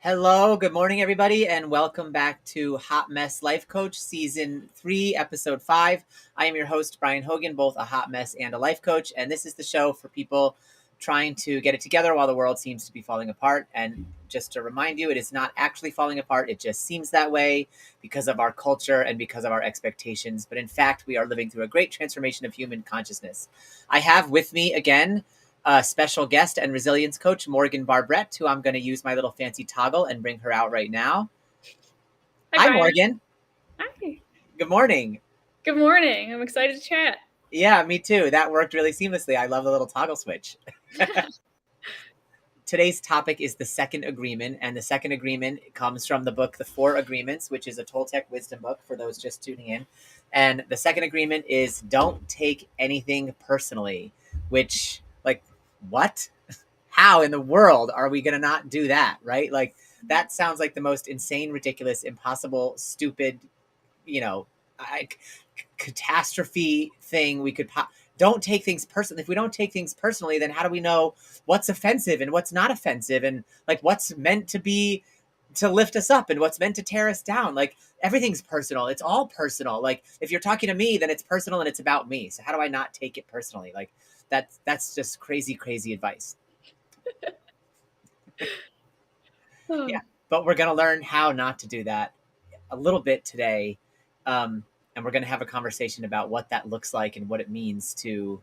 Hello, good morning, everybody, and welcome back to Hot Mess Life Coach Season 3, Episode 5. I am your host, Brian Hogan, both a hot mess and a life coach, and this is the show for people trying to get it together while the world seems to be falling apart. And just to remind you, it is not actually falling apart, it just seems that way because of our culture and because of our expectations. But in fact, we are living through a great transformation of human consciousness. I have with me again special guest and resilience coach, Morgan Barbrett, who I'm going to use my little fancy toggle and bring her out right now. Hi, Hi, Brian. Morgan. Hi. Good morning. Good morning. I'm excited to chat. Yeah, me too. That worked really seamlessly. I love the little toggle switch. Today's topic is the Second Agreement, and the Second Agreement comes from the book The Four Agreements, which is a Toltec wisdom book for those just tuning in. And the Second Agreement is don't take anything personally, which, like, what? How in the world are we going to not do that, right? Like, that sounds like the most insane, ridiculous, impossible, stupid, you know, catastrophe thing we could don't take things personally. If we don't take things personally, then how do we know what's offensive and what's not offensive, and like what's meant to be to lift us up and what's meant to tear us down? Like, everything's personal. It's all personal. Like, if you're talking to me, then it's personal and it's about me. So how do I not take it personally? Like, that's just crazy advice. Yeah, but we're going to learn how not to do that a little bit today. And we're going to have a conversation about what that looks like and what it means to,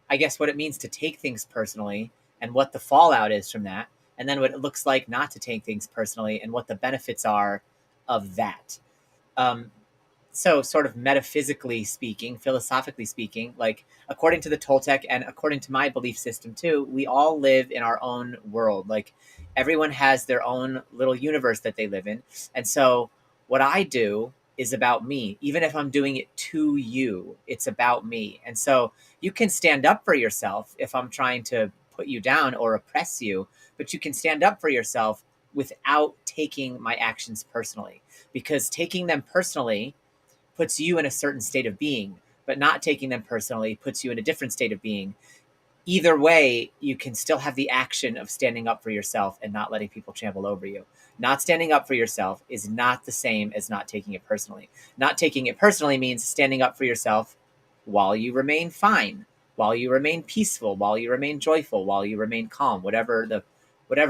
I guess, what it means to take things personally and what the fallout is from that. And then what it looks like not to take things personally and what the benefits are of that. Um, so, sort of metaphysically speaking, philosophically speaking, like according to the Toltec and according to my belief system too, we all live in our own world. Like, everyone has their own little universe that they live in. And so, what I do is about me. Even if I'm doing it to you, it's about me. And so, you can stand up for yourself if I'm trying to put you down or oppress you, but you can stand up for yourself without taking my actions personally, because taking them personally puts you in a certain state of being, but not taking them personally puts you in a different state of being. Either way, you can still have the action of standing up for yourself and not letting people trample over you. Not standing up for yourself is not the same as not taking it personally. Not taking it personally means standing up for yourself while you remain fine, while you remain peaceful, while you remain joyful, while you remain calm, whatever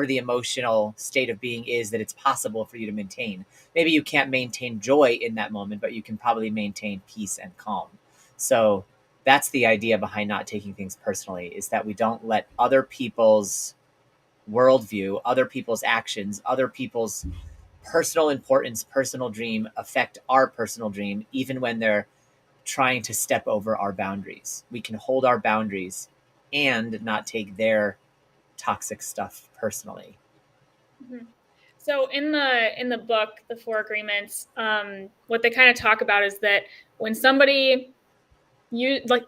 the emotional state of being is that it's possible for you to maintain. Maybe you can't maintain joy in that moment, but you can probably maintain peace and calm. So that's the idea behind not taking things personally, is that we don't let other people's worldview, other people's actions, other people's personal importance, personal dream affect our personal dream, even when they're trying to step over our boundaries. We can hold our boundaries and not take their toxic stuff personally. Mm-hmm. So in the book, The Four Agreements, what they kind of talk about is that when somebody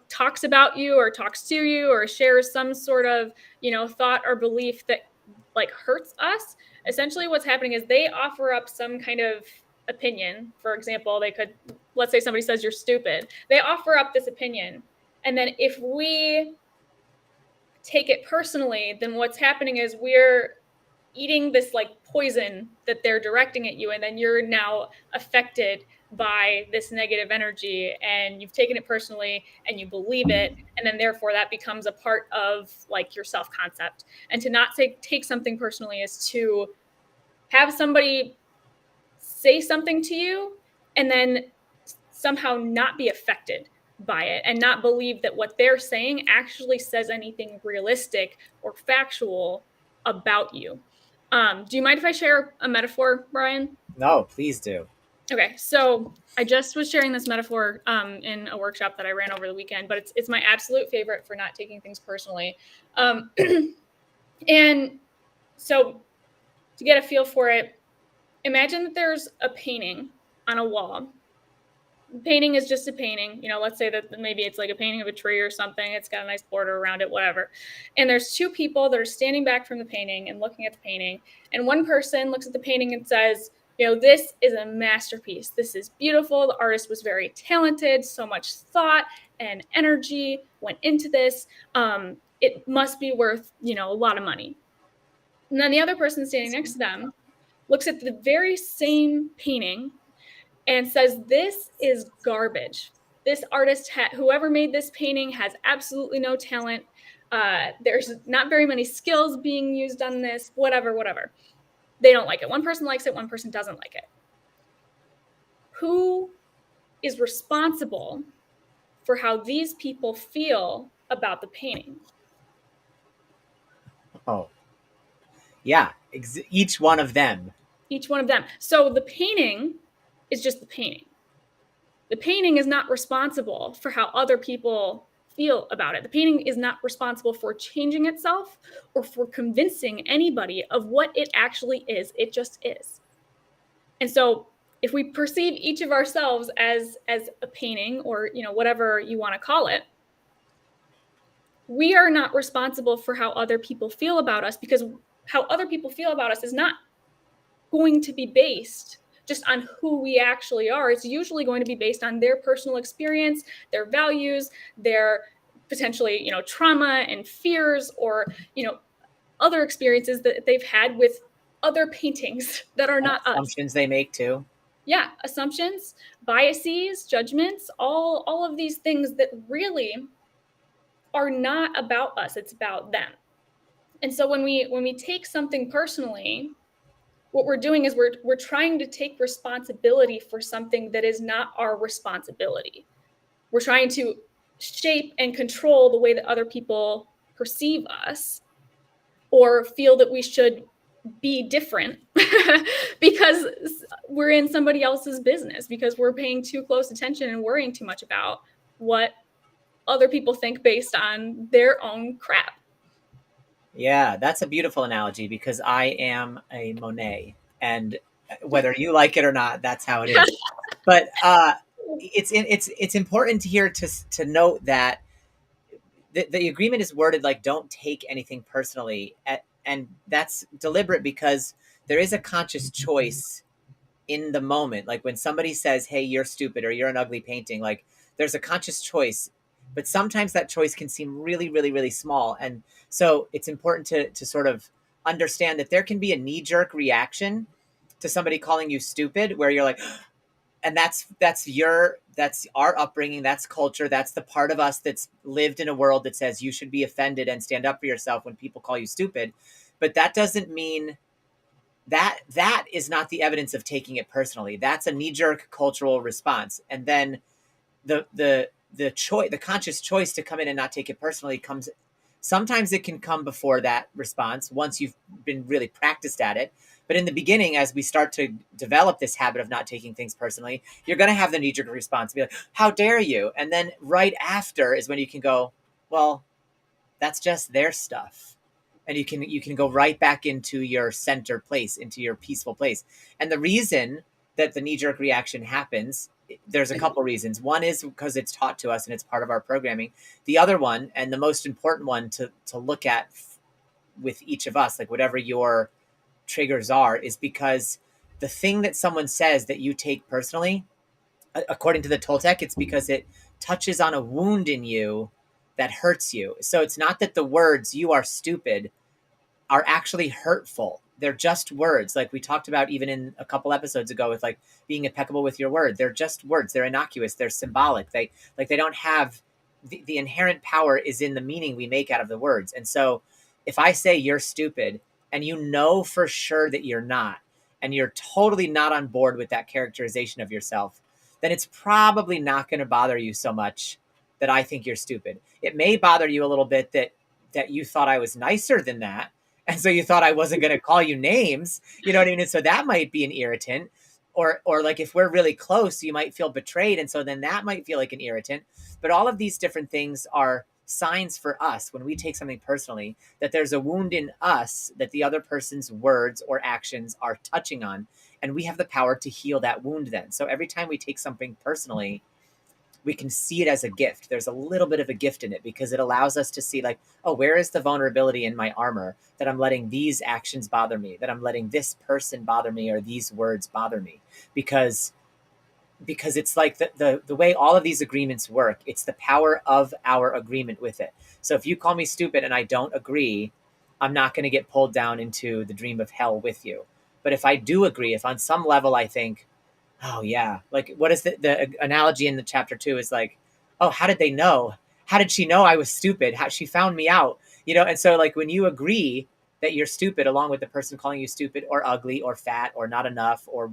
talks about you or talks to you or shares some sort of thought or belief that hurts us, essentially what's happening is they offer up some kind of opinion. For example, let's say somebody says you're stupid. They offer up this opinion, and then if we take it personally, then what's happening is we're eating this poison that they're directing at you, and then you're now affected by this negative energy, and you've taken it personally and you believe it, and then therefore that becomes a part of your self-concept. And to not take something personally is to have somebody say something to you and then somehow not be affected by it and not believe that what they're saying actually says anything realistic or factual about you. Do you mind if I share a metaphor, Brian? No, please do. Okay, so I just was sharing this metaphor in a workshop that I ran over the weekend, but it's my absolute favorite for not taking things personally. And so to get a feel for it, imagine that there's a painting on a wall. The painting is just a painting. Let's say that maybe it's like a painting of a tree or something. It's got a nice border around it, whatever. And there's two people that are standing back from the painting and looking at the painting. And one person looks at the painting and says, this is a masterpiece. This is beautiful. The artist was very talented. So much thought and energy went into this. It must be worth, a lot of money. And then the other person standing next to them looks at the very same painting and says, this is garbage. This artist, whoever made this painting, has absolutely no talent. There's not very many skills being used on this, whatever. They don't like it. One person likes it, one person doesn't like it. Who is responsible for how these people feel about the painting? Oh, yeah. Each one of them. Each one of them. So the painting is just the painting. The painting is not responsible for how other people feel about it. The painting is not responsible for changing itself or for convincing anybody of what it actually is. It just is. And so if we perceive each of ourselves as a painting, or whatever you want to call it, we are not responsible for how other people feel about us, because how other people feel about us is not going to be based just on who we actually are. It's usually going to be based on their personal experience, their values, their potentially, trauma and fears, or, other experiences that they've had with other paintings that are And not us. assumptions they make too. Yeah, assumptions, biases, judgments, all of these things that really are not about us. It's about them. And so when we take something personally, what we're doing is we're trying to take responsibility for something that is not our responsibility. We're trying to shape and control the way that other people perceive us, or feel that we should be different because we're in somebody else's business, because we're paying too close attention and worrying too much about what other people think based on their own crap. Yeah, that's a beautiful analogy, because I am a Monet, and whether you like it or not, that's how it is. But it's important here to note that the agreement is worded like, don't take anything personally, and that's deliberate, because there is a conscious choice in the moment. Like when somebody says, hey, you're stupid, or you're an ugly painting, like there's a conscious choice, but sometimes that choice can seem really, really, really small. And so it's important to sort of understand that there can be a knee-jerk reaction to somebody calling you stupid, where you're like, and that's our upbringing, that's culture, that's the part of us that's lived in a world that says you should be offended and stand up for yourself when people call you stupid. But that doesn't mean that is not the evidence of taking it personally. That's a knee-jerk cultural response. And then the conscious choice to come in and not take it personally comes, sometimes it can come before that response, once you've been really practiced at it. But in the beginning, as we start to develop this habit of not taking things personally, you're going to have the knee-jerk response, be like, how dare you? And then right after is when you can go, well, that's just their stuff. And you can go right back into your center place, into your peaceful place. And the reason that the knee-jerk reaction happens, there's a couple reasons. One is because it's taught to us and it's part of our programming. The other one, and the most important one to look at with each of us, like whatever your triggers are, is because the thing that someone says that you take personally, according to the Toltec, it's because it touches on a wound in you that hurts you. So it's not that the words "you are stupid" are actually hurtful. They're just words, like we talked about even in a couple episodes ago with like being impeccable with your word. They're just words. They're innocuous. They're symbolic. They don't have the inherent power is in the meaning we make out of the words. And so if I say you're stupid and you know for sure that you're not, and you're totally not on board with that characterization of yourself, then it's probably not going to bother you so much that I think you're stupid. It may bother you a little bit that you thought I was nicer than that, and so you thought I wasn't going to call you names. You know what I mean? And so that might be an irritant. Or like if we're really close, you might feel betrayed, and so then that might feel like an irritant. But all of these different things are signs for us when we take something personally, that there's a wound in us that the other person's words or actions are touching on, and we have the power to heal that wound then. So every time we take something personally, we can see it as a gift. There's a little bit of a gift in it, because it allows us to see like, oh, where is the vulnerability in my armor that I'm letting these actions bother me, that I'm letting this person bother me, or these words bother me. Because it's like the way all of these agreements work, it's the power of our agreement with it. So if you call me stupid and I don't agree, I'm not going to get pulled down into the dream of hell with you. But if I do agree, if on some level I think, oh yeah, like what is the analogy in the chapter 2 is like, oh, how did they know? How did she know I was stupid? How she found me out? And so like when you agree that you're stupid along with the person calling you stupid or ugly or fat or not enough or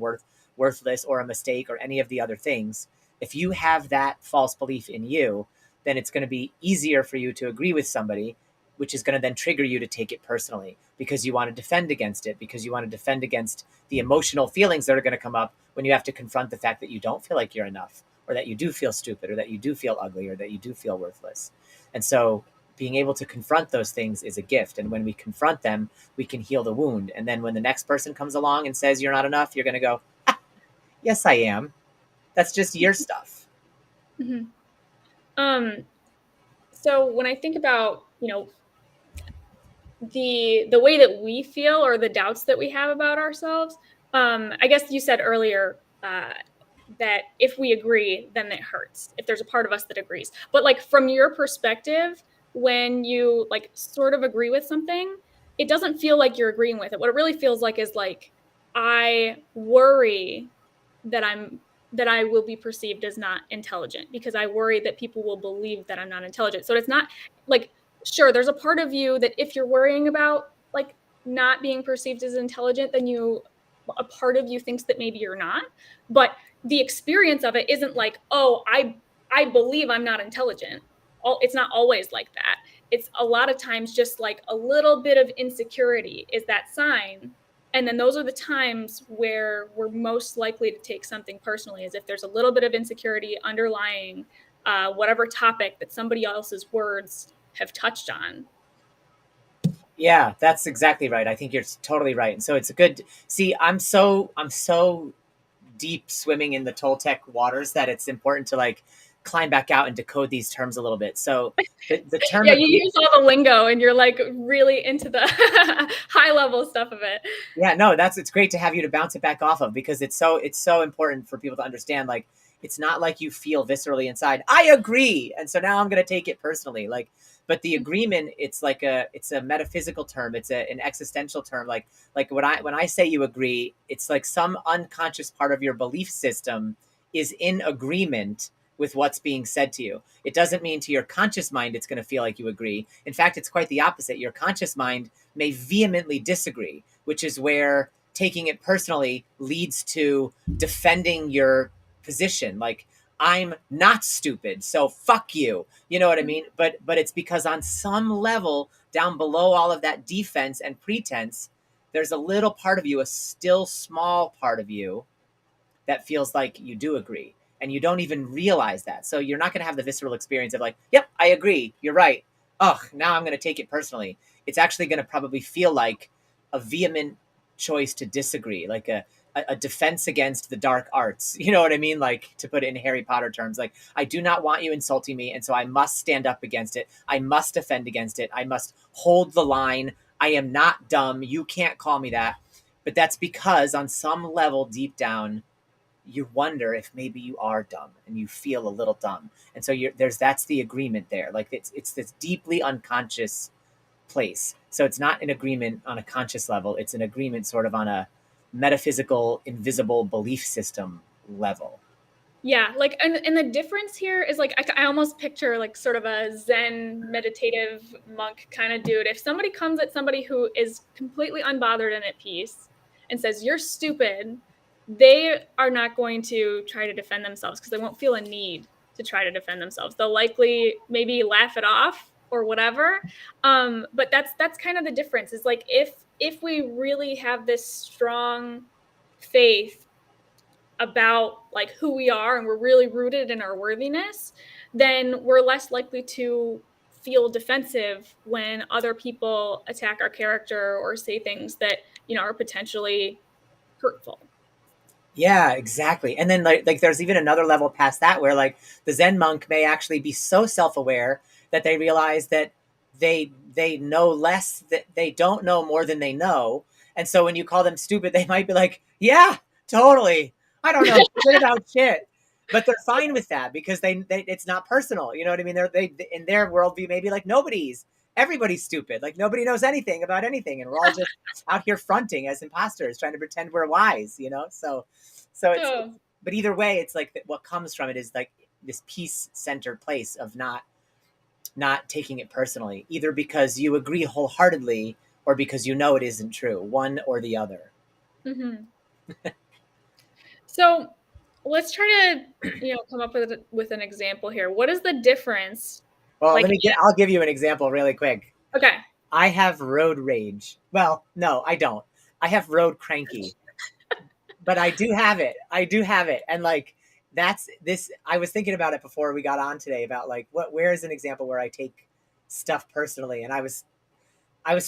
worthless or a mistake or any of the other things, if you have that false belief in you, then it's going to be easier for you to agree with somebody, which is going to then trigger you to take it personally because you want to defend against it, because you want to defend against the emotional feelings that are going to come up when you have to confront the fact that you don't feel like you're enough, or that you do feel stupid, or that you do feel ugly, or that you do feel worthless. And so being able to confront those things is a gift. And when we confront them, we can heal the wound. And then when the next person comes along and says you're not enough, you're going to go, yes, I am. That's just your stuff. Mhm. Um, so when I think about, the way that we feel or the doubts that we have about ourselves, I guess you said earlier that if we agree, then it hurts. If there's a part of us that agrees, but like from your perspective, when you like sort of agree with something, it doesn't feel like you're agreeing with it. What it really feels like is like I worry that I will be perceived as not intelligent because I worry that people will believe that I'm not intelligent. So it's not like sure, there's a part of you that if you're worrying about like not being perceived as intelligent, then a part of you thinks that maybe you're not. But the experience of it isn't like, oh, I believe I'm not intelligent. It's not always like that. It's a lot of times just like a little bit of insecurity is that sign. And then those are the times where we're most likely to take something personally, is if there's a little bit of insecurity underlying whatever topic that somebody else's words have touched on. Yeah, that's exactly right. I think you're totally right. And so it's a good see, I'm so deep swimming in the Toltec waters that it's important to like climb back out and decode these terms a little bit. So the term Yeah, you agree, use all the lingo and you're like really into the high level stuff of it. yeah, no, that's it's great to have you to bounce it back off of because it's so important for people to understand like it's not like you feel viscerally inside, I agree. And so now I'm going to take it personally. Like but the agreement, it's a metaphysical term, an existential term. Like when I say you agree, it's like some unconscious part of your belief system is in agreement with what's being said to you. It doesn't mean to your conscious mind it's going to feel like you agree. In fact, it's quite the opposite. Your conscious mind may vehemently disagree, which is where taking it personally leads to defending your position. Like, I'm not stupid, so fuck you. You know what I mean? But it's because on some level down below all of that defense and pretense, there's a little part of you, a still small part of you that feels like you do agree. And you don't even realize that. So you're not going to have the visceral experience of like, yep, I agree. You're right. Ugh, now I'm going to take it personally. It's actually going to probably feel like a vehement choice to disagree, like a defense against the dark arts. You know what I mean? Like to put it in Harry Potter terms, like I do not want you insulting me. And so I must stand up against it. I must defend against it. I must hold the line. I am not dumb. You can't call me that. But that's because on some level deep down, you wonder if maybe you are dumb and you feel a little dumb. And so that's the agreement there. Like it's this deeply unconscious place. So it's not an agreement on a conscious level. It's an agreement sort of on a metaphysical, invisible belief system level. Yeah, like and the difference here is like I almost picture like sort of a Zen meditative monk kind of dude. If somebody comes at somebody who is completely unbothered and at peace and says you're stupid, they are not going to try to defend themselves because they won't feel a need to try to defend themselves. They'll likely maybe laugh it off or whatever. But that's kind of the difference. Is like if we really have this strong faith about like who we are and we're really rooted in our worthiness, then we're less likely to feel defensive when other people attack our character or say things that, are potentially hurtful. Yeah, exactly. And then like there's even another level past that where like the Zen monk may actually be so self-aware that they realize that they know less, that they don't know more than they know. And so when you call them stupid, they might be like, "Yeah, totally. I don't know shit about shit." But they're fine with that because they it's not personal. You know what I mean? They in their worldview maybe like nobody's everybody's stupid. Like nobody knows anything about anything, and we're all just out here fronting as imposters, trying to pretend we're wise, you know? So it's Oh. but either way, it's like what comes from it is like this peace centered place of not taking it personally, either because you agree wholeheartedly or because you know it isn't true, one or the other. Mm-hmm. So let's try to, come up with an example here. What is the difference? Well, Like, I'll give you an example really quick. okay, I have road rage. Well, no, I don't. I have road cranky, but I do have it. I do have it. And like, that's this, I was thinking about it before we got on today about like, where is an example where I take stuff personally? And I was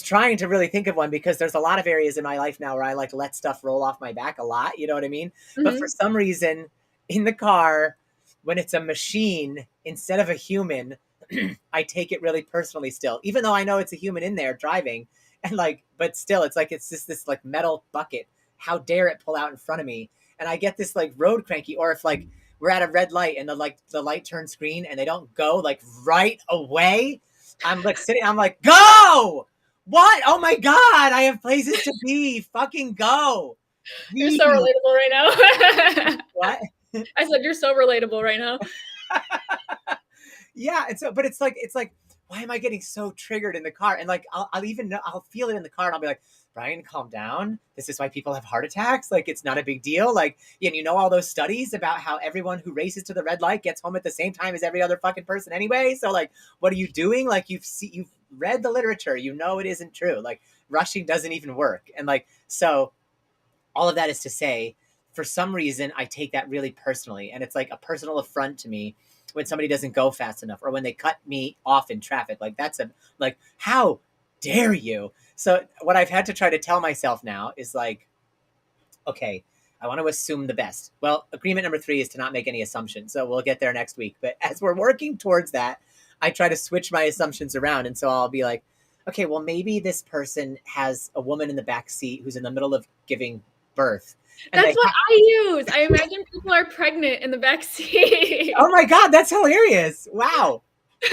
trying to really think of one because there's a lot of areas in my life now where I like let stuff roll off my back a lot. You know what I mean? But for mm-hmm. some reason in the car, when it's a machine instead of a human, I take it really personally still, even though I know it's a human in there driving. And like, but still, it's like, it's just this like metal bucket. How dare it pull out in front of me? And I get this like road cranky, or if like we're at a red light and the light turns green and they don't go like right away, I'm like sitting, I'm like, go! What? Oh my God, I have places to be. Fucking go. You're so Please. relatable right now. What? I said you're so relatable right now. Yeah. And so, but it's like, why am I getting so triggered in the car? And like, I'll even know, I'll feel it in the car and I'll be like, Brian, calm down. This is why people have heart attacks. Like, it's not a big deal. Like, and you know, all those studies about how everyone who races to the red light gets home at the same time as every other fucking person anyway. So like, what are you doing? Like, you've read the literature, you know, it isn't true. Like rushing doesn't even work. And like, so all of that is to say, for some reason, I take that really personally. And it's like a personal affront to me when somebody doesn't go fast enough or when they cut me off in traffic. Like, like, how dare you? So, what I've had to try to tell myself now is like, okay, I want to assume the best. Well, agreement number 3 is to not make any assumptions. So, we'll get there next week. But as we're working towards that, I try to switch my assumptions around. And so I'll be like, okay, well, maybe this person has a woman in the back seat who's in the middle of giving birth. And That's what I use. I imagine people are pregnant in the back seat. oh my God, that's hilarious. Wow.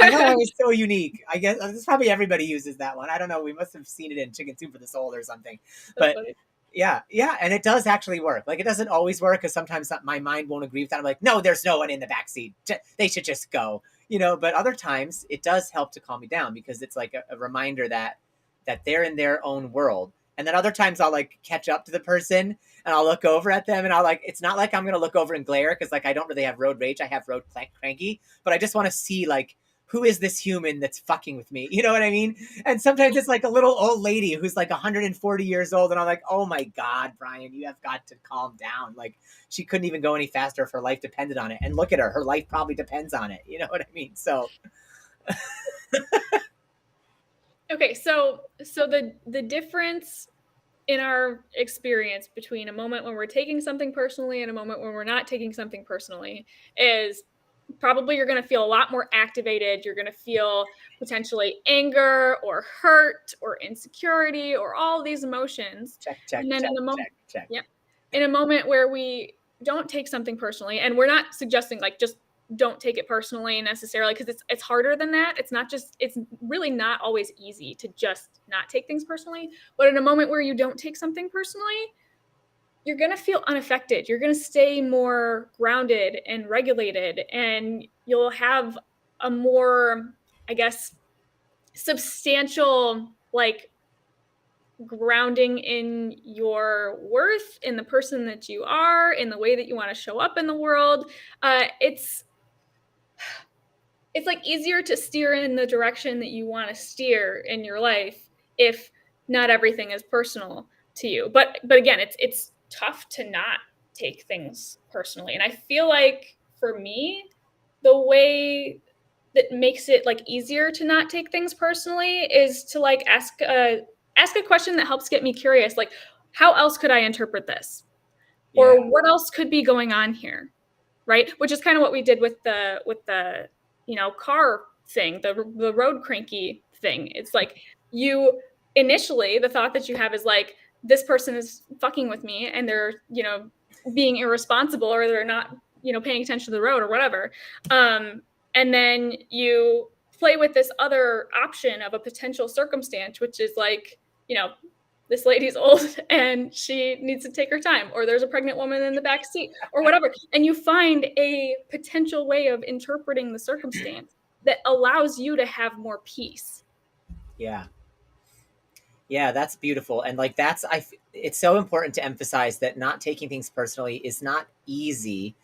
I know I was so unique. I guess this probably everybody uses that one. I don't know. We must have seen it in Chicken Soup for the Soul or something. That's But funny. yeah, yeah. And it does actually work. Like it doesn't always work because sometimes my mind won't agree with that. I'm like, no, there's no one in the back seat. They should just go, you know, but other times it does help to calm me down because it's like a reminder that they're in their own world. And then other times I'll like catch up to the person and I'll look over at them and I'll like, it's not like I'm going to look over and glare because like I don't really have road rage. I have road cranky, but I just want to see like, who is this human that's fucking with me? You know what I mean? And sometimes it's like a little old lady who's like 140 years old. And I'm like, oh my God, Brian, you have got to calm down. Like she couldn't even go any faster if her life depended on it. And look at her life probably depends on it. You know what I mean? So Okay, so the difference in our experience between a moment when we're taking something personally and a moment when we're not taking something personally is probably you're going to feel a lot more activated. You're going to feel potentially anger or hurt or insecurity or all these emotions. check, And then check, in the moment, check. yeah, in a moment where we don't take something personally, and we're not suggesting like just don't take it personally necessarily because it's harder than that. It's really not always easy to just not take things personally. But in a moment where you don't take something personally, you're going to feel unaffected. You're going to stay more grounded and regulated, and you'll have a more, I guess, substantial like grounding in your worth, in the person that you are, in the way that you want to show up in the world. It's like easier to steer in the direction that you want to steer in your life if not everything is personal to you. But again, it's tough to not take things personally. And I feel like for me, the way that makes it like easier to not take things personally is to like ask a question that helps get me curious, like how else could I interpret this? Yeah. Or what else could be going on here? Right? Which is kind of what we did with the car thing, the road cranky thing. It's like you initially the thought that you have is like this person is fucking with me and they're being irresponsible or they're not paying attention to the road or whatever, and then you play with this other option of a potential circumstance, which is like, this lady's old and she needs to take her time, or there's a pregnant woman in the back seat, or whatever. And you find a potential way of interpreting the circumstance that allows you to have more peace. Yeah. Yeah, that's beautiful. And like it's so important to emphasize that not taking things personally is not easy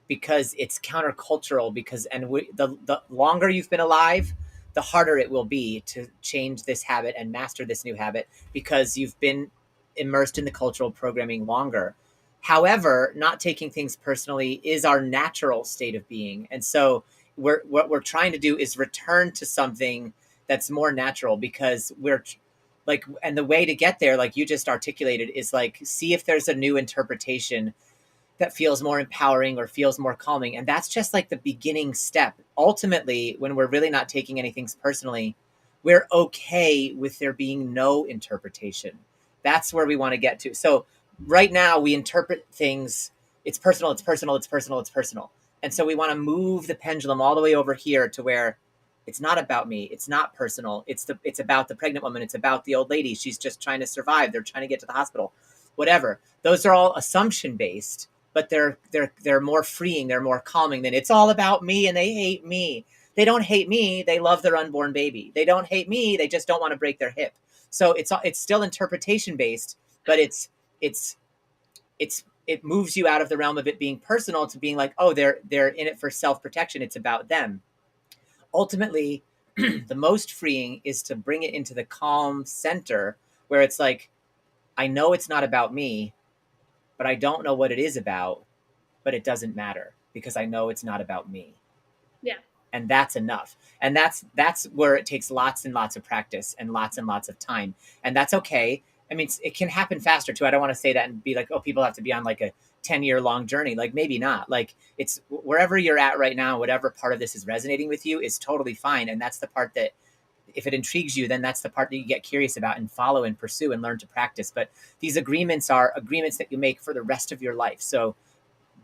because it's countercultural because the longer you've been alive, the harder it will be to change this habit and master this new habit because you've been immersed in the cultural programming longer. However, not taking things personally is our natural state of being. And so what we're trying to do is return to something that's more natural because we're like, and the way to get there, like you just articulated, is like see if there's a new interpretation that feels more empowering or feels more calming. And that's just like the beginning step. Ultimately, when we're really not taking anything personally, we're okay with there being no interpretation. That's where we want to get to. So right now we interpret things, it's personal, it's personal, it's personal, it's personal. And so we want to move the pendulum all the way over here to where it's not about me, it's not personal, it's about the pregnant woman, it's about the old lady, she's just trying to survive, they're trying to get to the hospital, whatever. Those are all assumption based, but they're more freeing, they're more calming than it's all about me and they hate me. They don't hate me, they love their unborn baby. They don't hate me, they just don't want to break their hip. So it's still interpretation based, but it moves you out of the realm of it being personal to being like, oh, they're in it for self-protection, it's about them. Ultimately, the most freeing is to bring it into the calm center where it's like, I know it's not about me, but I don't know what it is about, but it doesn't matter because I know it's not about me. Yeah. And that's enough. And that's where it takes lots and lots of practice and lots of time. And that's okay. I mean, it can happen faster too. I don't want to say that and be like, oh, people have to be on like a 10-year long journey. Like maybe not. Like it's wherever you're at right now, whatever part of this is resonating with you is totally fine. And that's the part that if it intrigues you, then that's the part that you get curious about and follow and pursue and learn to practice. But these agreements are agreements that you make for the rest of your life. So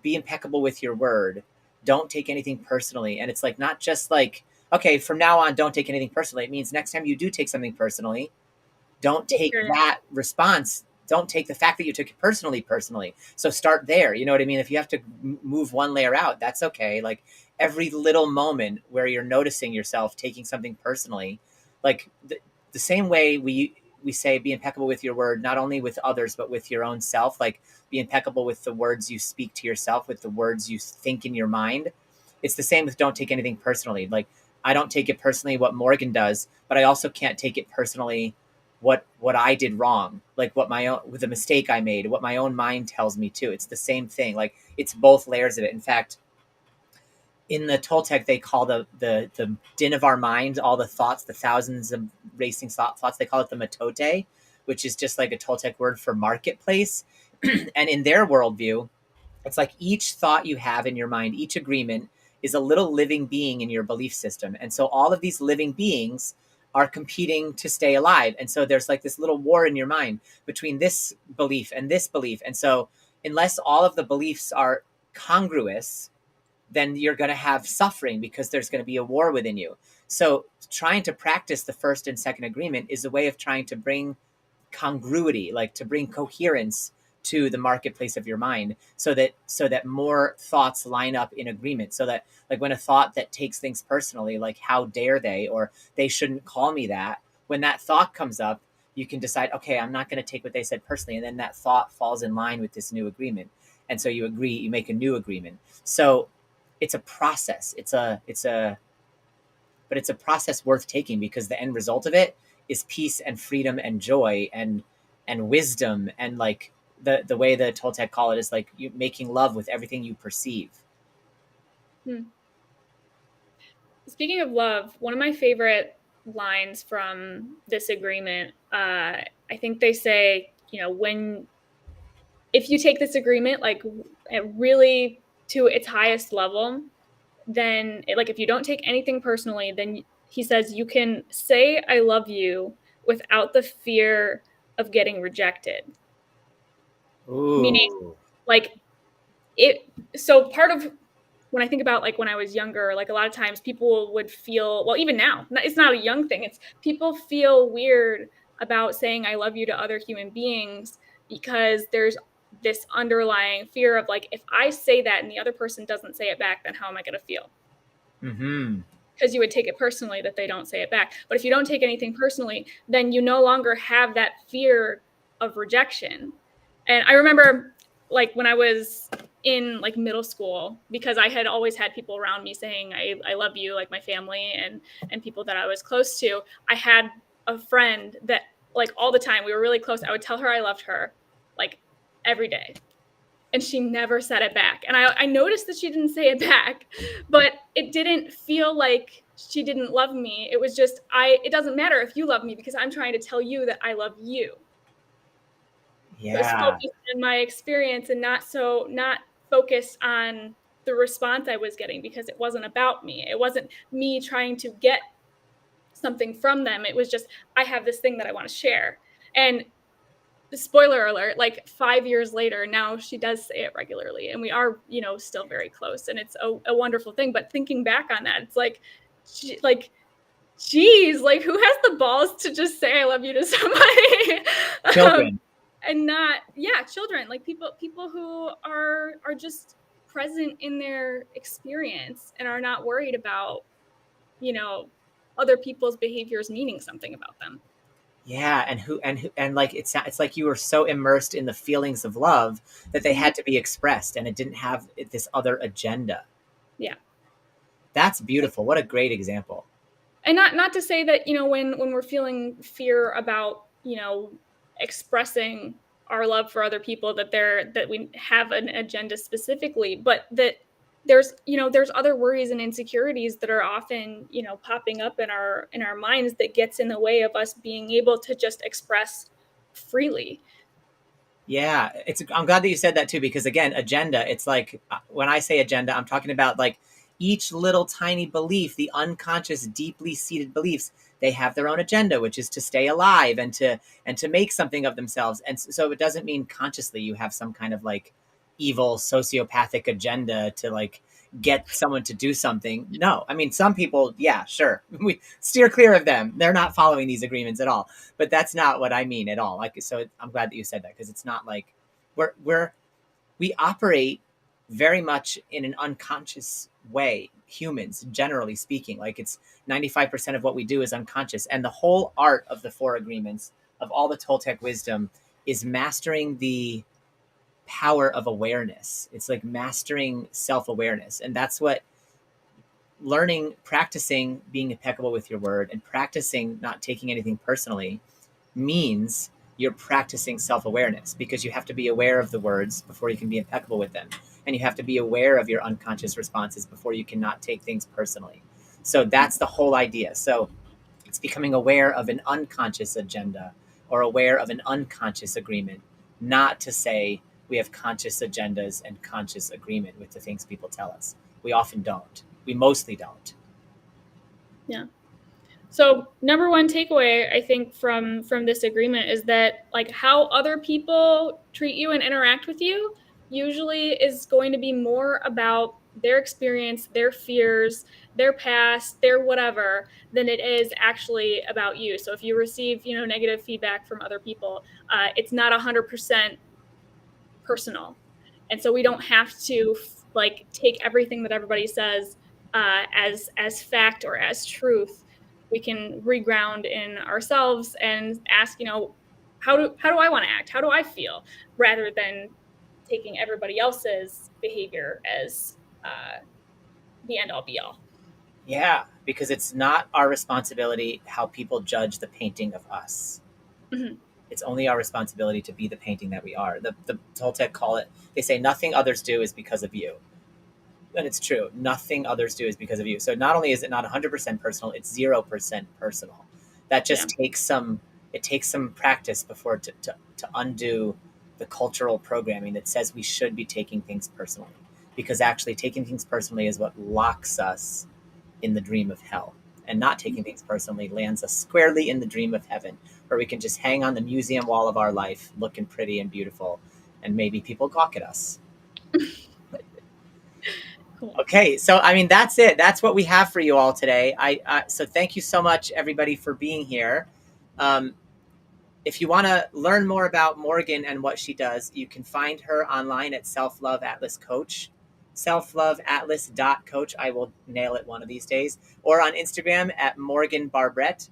be impeccable with your word. Don't take anything personally. And it's like not just like, okay, from now on, don't take anything personally. It means next time you do take something personally, don't take that response. Don't take the fact that you took it personally. So start there. You know what I mean? If you have to move one layer out, that's okay. Like every little moment where you're noticing yourself taking something personally, like the same way we say be impeccable with your word, not only with others, but with your own self. Like be impeccable with the words you speak to yourself, with the words you think in your mind. It's the same with don't take anything personally. Like I don't take it personally what Morgan does, but I also can't take it personally what I did wrong, like what my own with the mistake I made, what my own mind tells me too. It's the same thing. Like it's both layers of it. In fact, in the Toltec, they call the din of our mind, all the thoughts, the thousands of racing thoughts, they call it the matote, which is just like a Toltec word for marketplace. And in their worldview, it's like each thought you have in your mind, each agreement is a little living being in your belief system. And so all of these living beings are competing to stay alive. And so there's like this little war in your mind between this belief and this belief. And so unless all of the beliefs are congruous, then you're going to have suffering because there's going to be a war within you. So trying to practice the first and second agreement is a way of trying to bring congruity, like to bring coherence to the marketplace of your mind so that more thoughts line up in agreement, so that like when a thought that takes things personally, like how dare they, or they shouldn't call me that, when that thought comes up, you can decide, okay, I'm not going to take what they said personally, and then that thought falls in line with this new agreement, and so you agree, you make a new agreement. So it's a process, but it's a process worth taking because the end result of it is peace and freedom and joy and wisdom, and like the way the Toltec call it is like you making love with everything you perceive. Speaking of love, one of my favorite lines from this agreement, I think they say, when if you take this agreement like really to its highest level, then like if you don't take anything personally, then he says you can say I love you without the fear of getting rejected. Meaning Ooh. like it so part of when I think about like when I was younger, like a lot of times people would feel, well, even now, it's not a young thing. It's people feel weird about saying I love you to other human beings because there's this underlying fear of like, if I say that and the other person doesn't say it back, then how am I going to feel? Mm-hmm. Because you would take it personally that they don't say it back. But if you don't take anything personally, then you no longer have that fear of rejection. And I remember like when I was in like middle school, because I had always had people around me saying I love you, like my family and people that I was close to. I had a friend that like all the time we were really close. I would tell her I loved her like every day, and she never said it back. And I noticed that she didn't say it back, but it didn't feel like she didn't love me. It was just, it doesn't matter if you love me because I'm trying to tell you that I love you. It was Yeah. focused on my experience and not focused on the response I was getting, because it wasn't about me. It wasn't me trying to get something from them. It was just, I have this thing that I want to share. And spoiler alert, like 5 years later, now she does say it regularly, and we are, still very close, and it's a wonderful thing. But thinking back on that, it's like, like, geez, like who has the balls to just say I love you to somebody? Children. And not, yeah, children, like people who are just present in their experience and are not worried about, you know, other people's behaviors meaning something about them. Yeah, and like it's like you were so immersed in the feelings of love that they Mhm. had to be expressed, and it didn't have this other agenda. Yeah. That's beautiful. What a great example. And not to say that, when we're feeling fear about, expressing our love for other people, that we have an agenda specifically, but that there's other worries and insecurities that are often, popping up in our minds that gets in the way of us being able to just express freely. Yeah, I'm glad that you said that too, because again, agenda, it's like when I say agenda, I'm talking about like each little tiny belief, the unconscious, deeply seated beliefs, they have their own agenda, which is to stay alive and to make something of themselves. And so it doesn't mean consciously you have some kind of like evil sociopathic agenda to like get someone to do something. No, I mean some people, yeah, sure. We steer clear of them. They're not following these agreements at all, but that's not what I mean at all. Like, so I'm glad that you said that, because it's not like we're we operate very much in an unconscious way. Humans, generally speaking, like it's 95% of what we do is unconscious, and the whole art of the four agreements, of all the Toltec wisdom, is mastering the power of awareness. It's like mastering self-awareness, and that's what learning, practicing being impeccable with your word and practicing not taking anything personally means. You're practicing self awareness, because you have to be aware of the words before you can be impeccable with them. And you have to be aware of your unconscious responses before you cannot take things personally. So that's the whole idea. So it's becoming aware of an unconscious agenda or aware of an unconscious agreement, not to say we have conscious agendas and conscious agreement with the things people tell us. We often don't. We mostly don't. Yeah. So number one takeaway I think from this agreement is that like how other people treat you and interact with you usually is going to be more about their experience, their fears, their past, their whatever, than it is actually about you. So if you receive, negative feedback from other people, it's not 100% personal. And so we don't have to like take everything that everybody says as fact or as truth. We can reground in ourselves and ask, how do I want to act? How do I feel? Rather than taking everybody else's behavior as the end all be all. Yeah, because it's not our responsibility how people judge the painting of us. Mhm. It's only our responsibility to be the painting that we are. The Toltec call it, they say, nothing others do is because of you. And it's true. Nothing others do is because of you. So not only is it not 100% personal, it's 0% personal. That Yeah. just takes some practice before to undo the cultural programming that says we should be taking things personally. Because actually taking things personally is what locks us in the dream of hell. And not taking things personally lands us squarely in the dream of heaven, where we can just hang on the museum wall of our life, looking pretty and beautiful, and maybe people gawk at us. Cool. Okay, so I mean that's it. That's what we have for you all today. So thank you so much, everybody, for being here. Um, if you want to learn more about Morgan and what she does, you can find her online at Self Love Atlas Coach, selfloveatlas.coach. I will nail it one of these days. Or on Instagram at Morgan Barbrett.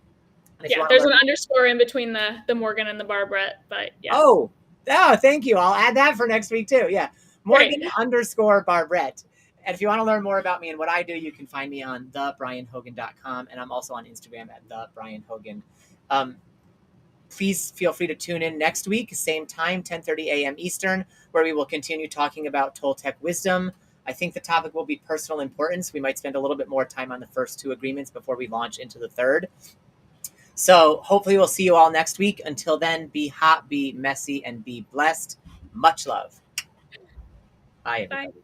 And if you Yeah, want to there's learn an more, underscore in between the Morgan and the Barbrett, but yeah. oh, oh, thank you. I'll add that for next week too. Yeah, Great. Morgan underscore Barbrett. And if you want to learn more about me and what I do, you can find me on thebrianhogan.com. And I'm also on Instagram at thebrianhogan. Um, please feel free to tune in next week, same time, 10:30 a.m. Eastern, where we will continue talking about Toltec wisdom. I think the topic will be personal importance. We might spend a little bit more time on the first two agreements before we launch into the third. So hopefully we'll see you all next week. Until then, be hot, be messy, and be blessed. Much love. Bye, everybody. Bye.